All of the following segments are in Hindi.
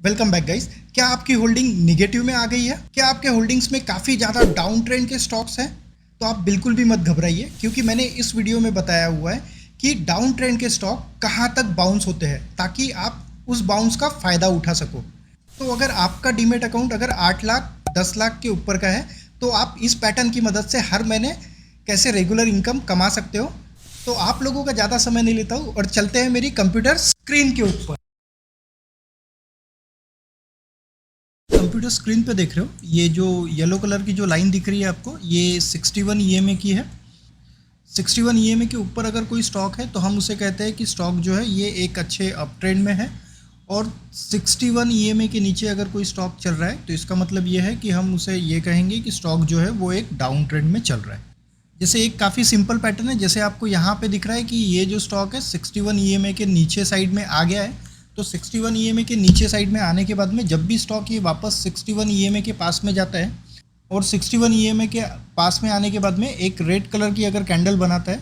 Welcome back guys. क्या आपकी होल्डिंग निगेटिव में आ गई है? क्या आपके होल्डिंग्स में काफ़ी ज़्यादा डाउन ट्रेंड के स्टॉक्स हैं? तो आप बिल्कुल भी मत घबराइए, क्योंकि मैंने इस वीडियो में बताया हुआ है कि डाउन ट्रेंड के स्टॉक कहाँ तक बाउंस होते हैं, ताकि आप उस बाउंस का फ़ायदा उठा सको। तो अगर आपका डीमेट अकाउंट अगर 8 लाख 10 लाख के ऊपर का है, तो आप इस पैटर्न की मदद से हर महीने कैसे रेगुलर इनकम कमा सकते हो। तो आप लोगों का ज़्यादा समय नहीं लेता हूँ और चलते हैं मेरी कंप्यूटर स्क्रीन के ऊपर। कंप्यूटर स्क्रीन पे देख रहे हो, ये जो येलो कलर की जो लाइन दिख रही है आपको, ये 61 ईएमए की है। 61 ईएमए के ऊपर अगर कोई स्टॉक है तो हम उसे कहते हैं कि स्टॉक जो है ये एक अच्छे अप ट्रेंड में है। और 61 ईएमए के नीचे अगर कोई स्टॉक चल रहा है तो इसका मतलब ये है कि हम उसे ये कहेंगे कि स्टॉक जो है वो एक डाउन ट्रेंड में चल रहा है। जैसे एक काफ़ी सिंपल पैटर्न है, जैसे आपको यहाँ पे दिख रहा है कि ये जो स्टॉक है 61 ईएमए के नीचे साइड में आ गया है। तो 61 ईएमए के नीचे साइड में आने के बाद में जब भी स्टॉक ये वापस 61 ईएमए के पास में जाता है और 61 ईएमए के पास में आने के बाद में एक रेड कलर की अगर कैंडल बनाता है,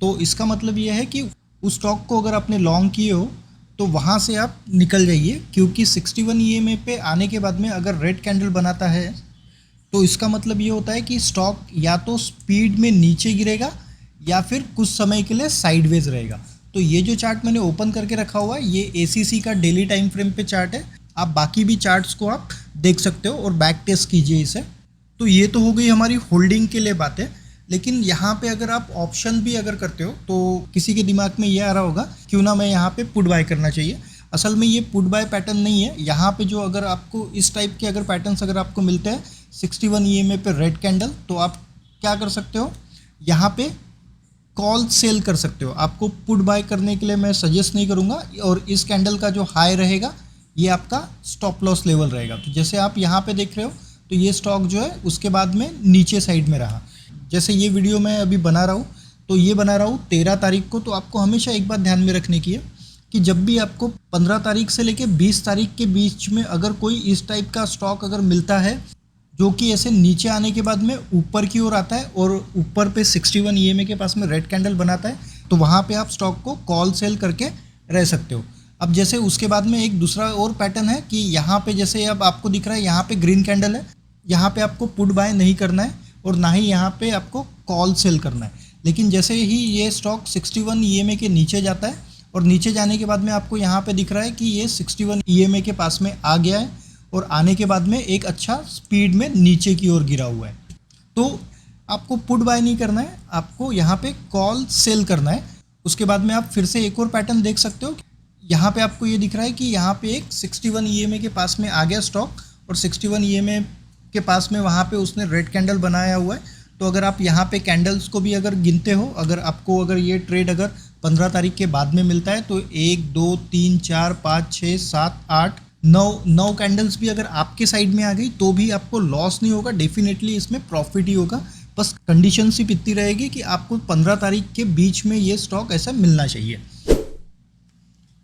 तो इसका मतलब ये है कि उस स्टॉक को अगर आपने लॉन्ग किए हो तो वहाँ से आप निकल जाइए, क्योंकि 61 ईएमए पे आने के बाद में अगर रेड कैंडल बनाता है तो इसका मतलब ये होता है कि स्टॉक या तो स्पीड में नीचे गिरेगा या फिर कुछ समय के लिए साइडवेज रहेगा। तो ये जो चार्ट मैंने ओपन करके रखा हुआ है, ये एसीसी का डेली टाइम फ्रेम पे चार्ट है। आप बाकी भी चार्ट्स को आप देख सकते हो और बैक टेस्ट कीजिए इसे। तो ये तो हो गई हमारी होल्डिंग के लिए बातें, लेकिन यहाँ पे अगर आप ऑप्शन भी अगर करते हो तो किसी के दिमाग में ये आ रहा होगा क्यों ना मैं यहाँ पे पुट बाय करना चाहिए। असल में ये पुट बाय पैटर्न नहीं है। यहाँ पे जो अगर आपको इस टाइप के अगर पैटर्न्स अगर आपको मिलते हैं 61 ईएमए पे रेड कैंडल, तो आप क्या कर सकते हो, यहाँ पे कॉल सेल कर सकते हो। आपको पुट बाय करने के लिए मैं सजेस्ट नहीं करूँगा। और इस कैंडल का जो हाई रहेगा ये आपका स्टॉप लॉस लेवल रहेगा। तो जैसे आप यहाँ पे देख रहे हो, तो ये स्टॉक जो है उसके बाद में नीचे साइड में रहा। जैसे ये वीडियो मैं अभी बना रहा हूँ, तो ये बना रहा हूँ 13 तारीख को। तो आपको हमेशा एक बात ध्यान में रखने की है कि जब भी आपको 15 तारीख से लेके 20 तारीख के बीच में अगर कोई इस टाइप का स्टॉक अगर मिलता है जो कि ऐसे नीचे आने के बाद में ऊपर की ओर आता है और ऊपर पे 61 ईएमए के पास में रेड कैंडल बनाता है, तो वहाँ पे आप स्टॉक को कॉल सेल करके रह सकते हो। अब जैसे उसके बाद में एक दूसरा और पैटर्न है कि यहाँ पे जैसे अब आपको दिख रहा है यहाँ पे ग्रीन कैंडल है, यहाँ पे आपको पुट बाय नहीं करना है और ना ही यहाँ पे आपको कॉल सेल करना है। लेकिन जैसे ही ये स्टॉक 61 ईएमए के नीचे जाता है और नीचे जाने के बाद में आपको यहाँ पे दिख रहा है कि ये 61 ईएमए के पास में आ गया है और आने के बाद में एक अच्छा स्पीड में नीचे की ओर गिरा हुआ है, तो आपको पुट बाय नहीं करना है, आपको यहाँ पे कॉल सेल करना है। उसके बाद में आप फिर से एक और पैटर्न देख सकते हो। यहाँ पे आपको ये दिख रहा है कि यहाँ पे एक 61 ईएमए के पास में आ गया स्टॉक और 61 ईएमए के पास में वहाँ पे उसने रेड कैंडल बनाया हुआ है। तो अगर आप यहाँ पे कैंडल्स को भी अगर गिनते हो, अगर आपको अगर ये ट्रेड अगर 15 तारीख के बाद में मिलता है तो 1 2 3 4 5 6 7 8 9 कैंडल्स भी अगर आपके साइड में आ गई तो भी आपको लॉस नहीं होगा, डेफिनेटली इसमें प्रॉफिट ही होगा। बस कंडीशन सिर्फ इतनी रहेगी कि आपको 15 तारीख के बीच में ये स्टॉक ऐसा मिलना चाहिए।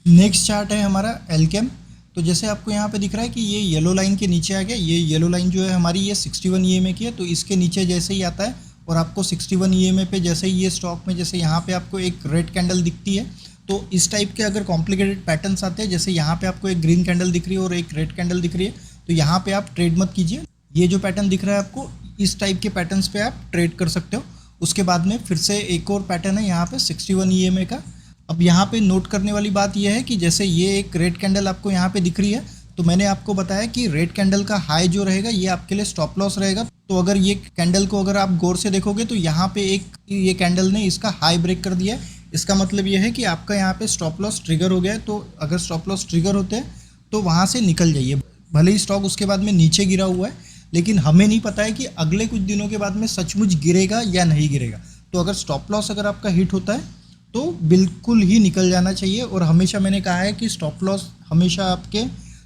नेक्स्ट चार्ट है हमारा एल्केम। तो जैसे आपको यहाँ पे दिख रहा है कि ये येलो लाइन के नीचे आ गया। ये येलो लाइन जो है हमारी ये 61 ईएमए की है, तो इसके नीचे जैसे ही आता है और आपको 61 ईएमए पे जैसे ही ये स्टॉक में जैसे यहाँ पे आपको एक रेड कैंडल दिखती है, तो इस टाइप के अगर कॉम्प्लिकेटेड पैटर्न्स आते हैं, जैसे यहाँ पे आपको एक ग्रीन कैंडल दिख रही है और एक रेड कैंडल दिख रही है, तो यहाँ पे आप ट्रेड मत कीजिए। ये जो पैटर्न दिख रहा है आपको, इस टाइप के पैटर्न्स पे आप ट्रेड कर सकते हो। उसके बाद में फिर से एक और पैटर्न है यहाँ पे 61 ईएमए का। अब यहाँ पे नोट करने वाली बात यह है कि जैसे ये एक रेड कैंडल आपको यहाँ पे दिख रही है, तो मैंने आपको बताया कि रेड कैंडल का हाई जो रहेगा ये आपके लिए स्टॉप लॉस रहेगा। तो अगर ये कैंडल को अगर आप गौर से देखोगे तो यहाँ पे एक ये कैंडल ने इसका हाई ब्रेक कर दिया है। इसका मतलब ये है कि आपका यहाँ पे स्टॉप लॉस ट्रिगर हो गया है। तो अगर स्टॉप लॉस ट्रिगर होते हैं तो वहाँ से निकल जाइए। भले ही स्टॉक उसके बाद में नीचे गिरा हुआ है, लेकिन हमें नहीं पता है कि अगले कुछ दिनों के बाद में सचमुच गिरेगा या नहीं गिरेगा। तो अगर स्टॉप लॉस अगर आपका हिट होता है तो बिल्कुल ही निकल जाना चाहिए। और हमेशा मैंने कहा है कि स्टॉप लॉस हमेशा आपके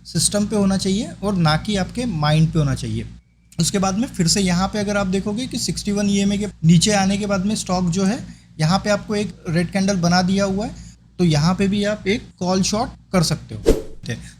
सिस्टम पे होना चाहिए और ना कि आपके माइंड पे होना चाहिए। उसके बाद में फिर से यहाँ पे अगर आप देखोगे कि 61 ईएमए के नीचे आने के बाद में स्टॉक जो है यहाँ पे आपको एक रेड कैंडल बना दिया हुआ है, तो यहाँ पे भी आप एक कॉल शॉट कर सकते हो।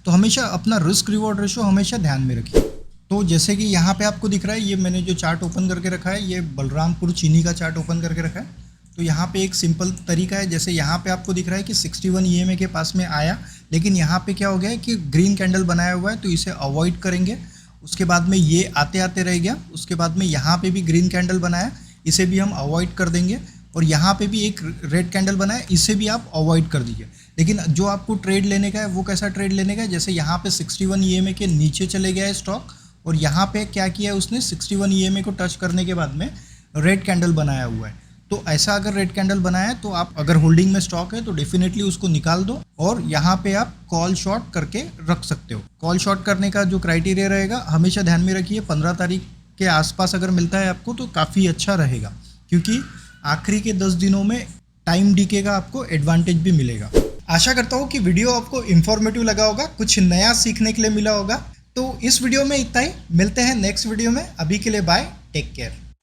तो हमेशा अपना रिस्क रिवॉर्ड रेशो हमेशा ध्यान में रखिए। तो जैसे कि यहाँ पे आपको दिख रहा है, ये मैंने जो चार्ट ओपन करके रखा है, ये बलरामपुर चीनी का चार्ट ओपन करके रखा है। तो यहाँ पे एक सिंपल तरीका है, जैसे यहाँ पे आपको दिख रहा है कि 61 ईएमए के पास में आया, लेकिन यहाँ पे क्या हो गया है कि ग्रीन कैंडल बनाया हुआ है, तो इसे अवॉइड करेंगे। उसके बाद में ये आते आते रह गया, उसके बाद में यहाँ पे भी ग्रीन कैंडल बनाया, इसे भी हम अवॉइड कर देंगे। और यहाँ पे भी एक रेड कैंडल बनाया, इसे भी आप अवॉइड कर दीजिए। लेकिन जो आपको ट्रेड लेने का है वो कैसा ट्रेड लेने का है, जैसे यहाँ पे 61 EMA के नीचे चले गया है स्टॉक, और यहाँ पे क्या किया है उसने 61 EMA को टच करने के बाद में रेड कैंडल बनाया हुआ है। तो ऐसा अगर रेड कैंडल बनाया है तो आप अगर होल्डिंग में स्टॉक है तो डेफिनेटली उसको निकाल दो, और यहाँ पे आप कॉल शॉर्ट करके रख सकते हो। कॉल शॉर्ट करने का जो क्राइटेरिया रहेगा हमेशा ध्यान में रखिए, 15 तारीख के आसपास अगर मिलता है आपको तो काफ़ी अच्छा रहेगा, क्योंकि आखिरी के 10 दिनों में टाइम डीके का आपको एडवांटेज भी मिलेगा। आशा करता हूँ कि वीडियो आपको इन्फॉर्मेटिव लगा होगा, कुछ नया सीखने के लिए मिला होगा। तो इस वीडियो में इतना ही, मिलते हैं नेक्स्ट वीडियो में। अभी के लिए बाय, टेक केयर।